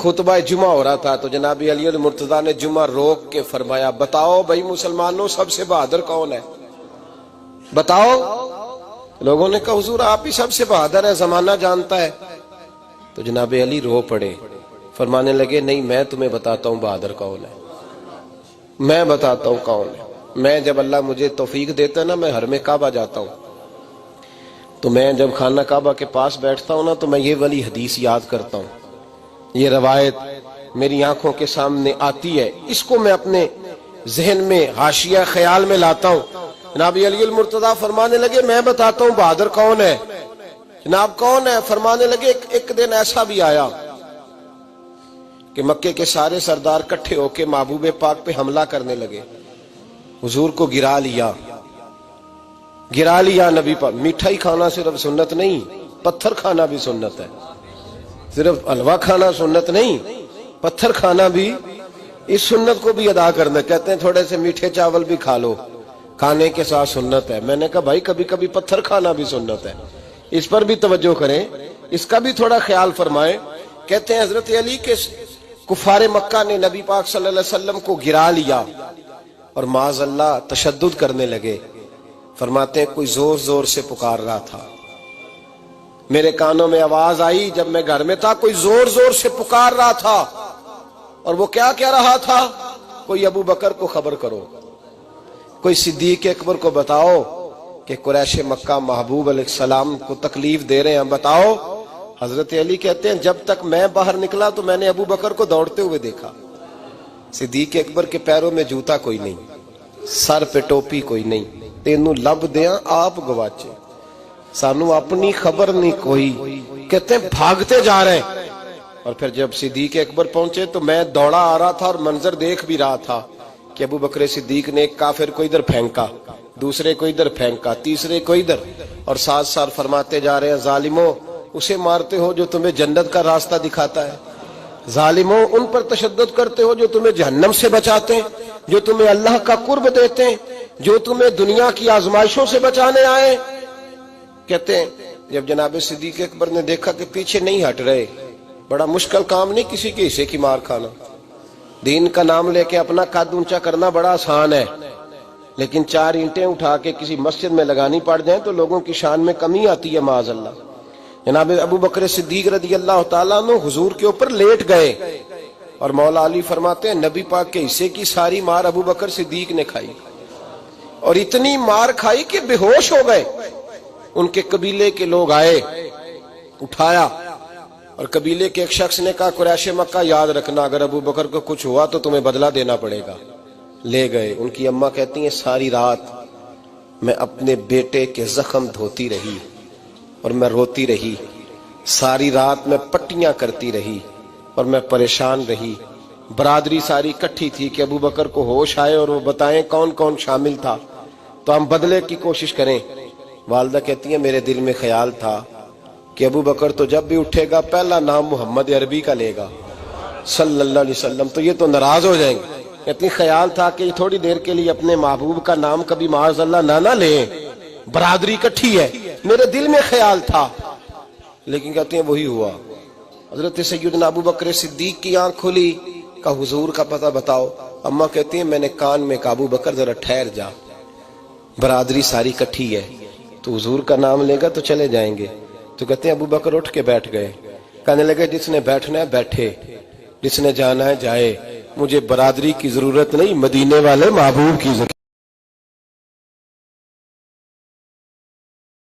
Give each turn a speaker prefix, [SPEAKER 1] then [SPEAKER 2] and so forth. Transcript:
[SPEAKER 1] خطبہ جمعہ ہو رہا تھا تو جناب علی المرتضیٰ نے جمعہ روک کے فرمایا بتاؤ بھائی مسلمانوں سب سے بہادر کون ہے؟ بتاؤ۔ لوگوں نے کہا حضور آپ ہی سب سے بہادر ہے، زمانہ جانتا ہے۔ تو جناب علی رو پڑے، فرمانے لگے نہیں میں تمہیں بتاتا ہوں بہادر کون ہے، میں بتاتا ہوں کون ہے۔ میں جب اللہ مجھے توفیق دیتا ہے نا، میں حرم کعبہ جاتا ہوں تو میں جب خانہ کعبہ کے پاس بیٹھتا ہوں نا تو میں یہ والی حدیث یاد کرتا ہوں، یہ روایت میری آنکھوں کے سامنے آتی ہے، اس کو میں اپنے ذہن میں حاشیہ خیال میں لاتا ہوں۔ جناب علی المرتضیٰ فرمانے لگے میں بتاتا ہوں بہادر کون ہے۔ جناب کون ہے؟ فرمانے لگے ایک دن ایسا بھی آیا کہ مکے کے سارے سردار کٹھے ہو کے محبوب پاک پہ حملہ کرنے لگے، حضور کو گرا لیا نبی پاک۔ میٹھائی کھانا صرف سنت نہیں، پتھر کھانا بھی سنت ہے، صرف حلوہ کھانا سنت نہیں، پتھر کھانا بھی اس سنت کو بھی ادا کرنا۔ کہتے ہیں تھوڑے سے میٹھے چاول بھی کھا لو، کھانے کے ساتھ سنت ہے۔ میں نے کہا بھائی کبھی کبھی پتھر کھانا بھی سنت ہے، اس پر بھی توجہ کریں، اس کا بھی تھوڑا خیال فرمائیں۔ کہتے ہیں حضرت علی کے کفار مکہ نے نبی پاک صلی اللہ علیہ وسلم کو گرا لیا اور معاذ اللہ تشدد کرنے لگے۔ فرماتے ہیں کوئی زور زور سے پکار رہا تھا، میرے کانوں میں آواز آئی جب میں گھر میں تھا، کوئی زور زور سے پکار رہا تھا، اور وہ کیا کہہ رہا تھا؟ کوئی ابو بکر کو خبر کرو، کوئی صدیق اکبر کو بتاؤ کہ قریش مکہ محبوب علیہ السلام کو تکلیف دے رہے ہیں، بتاؤ۔ حضرت علی کہتے ہیں جب تک میں باہر نکلا تو میں نے ابو بکر کو دوڑتے ہوئے دیکھا، صدیق اکبر کے پیروں میں جوتا کوئی نہیں، سر پہ ٹوپی کوئی نہیں، تینوں لب دیاں آپ گواچے، سانو اپنی خبر نہیں کوئی۔ کہتے ہیں بھاگتے جا رہے ہیں، اور پھر جب صدیق اکبر پہنچے تو میں دوڑا آ رہا تھا اور منظر دیکھ بھی رہا تھا کہ ابو بکر صدیق نے ایک کافر کو ادھر پھینکا، دوسرے کو ادھر پھینکا، تیسرے کو ادھر، اور ساتھ ساتھ فرماتے جا رہے ہیں ظالموں اسے مارتے ہو جو تمہیں جنت کا راستہ دکھاتا ہے، ظالموں ان پر تشدد کرتے ہو جو تمہیں جہنم سے بچاتے ہیں، جو تمہیں اللہ کا قرب دیتے ہیں، جو تمہیں دنیا کی آزمائشوں سے بچانے آئے۔ کہتے ہیں جب جناب صدیق اکبر نے دیکھا کہ پیچھے نہیں ہٹ رہے، بڑا مشکل کام نہیں کسی کے حصے کی مار کھانا، دین کا نام لے کے اپنا قد اونچا کرنا بڑا آسان ہے، لیکن 4 اینٹیں اٹھا کے کسی مسجد میں لگانی پڑ جائیں تو لوگوں کی شان میں کمی آتی ہے معاذ اللہ۔ جناب ابو بکر صدیق رضی اللہ تعالیٰ عنہ حضور کے اوپر لیٹ گئے، اور مولا علی فرماتے ہیں نبی پاک کے حصے کی ساری مار ابو بکر صدیق نے کھائی، اور اتنی مار کھائی کہ بے ہوش ہو گئے۔ ان کے قبیلے کے لوگ آئے، اٹھایا، اور قبیلے کے ایک شخص نے کہا قریش مکہ یاد رکھنا اگر ابو بکر کو کچھ ہوا تو تمہیں بدلہ دینا پڑے گا۔ لے گئے۔ ان کی اماں کہتی ہیں ساری رات میں اپنے بیٹے کے زخم دھوتی رہی اور میں روتی رہی، ساری رات میں پٹیاں کرتی رہی اور میں پریشان رہی۔ برادری ساری کٹھی تھی کہ ابو بکر کو ہوش آئے اور وہ بتائیں کون کون شامل تھا تو ہم بدلے کی کوشش کریں۔ والدہ کہتی ہیں میرے دل میں خیال تھا کہ ابو بکر تو جب بھی اٹھے گا پہلا نام محمد عربی کا لے گا صلی اللہ علیہ وسلم، تو یہ تو ناراض ہو جائیں گے۔ کہتی خیال تھا کہ تھوڑی دیر کے لیے اپنے محبوب کا نام کبھی معاذ اللہ نہ لیں، برادری کٹھی ہے، میرے دل میں خیال تھا، لیکن کہتے ہیں وہی ہوا۔ حضرت سیدنا ابو بکر صدیق کی آنکھ کھلی، کہا حضور کا پتہ بتاؤ۔ اماں کہتی ہیں میں نے کان میں کہا ابو بکر ذرا ٹھہر جا، برادری ساری کٹھی ہے، تو حضور کا نام لے گا تو چلے جائیں گے۔ تو کہتے ہیں ابو بکر اٹھ کے بیٹھ گئے، کہنے لگے جس نے بیٹھنا ہے بیٹھے، جس نے جانا ہے جائے، مجھے برادری کی ضرورت نہیں، مدینے والے محبوب کی ضرورت۔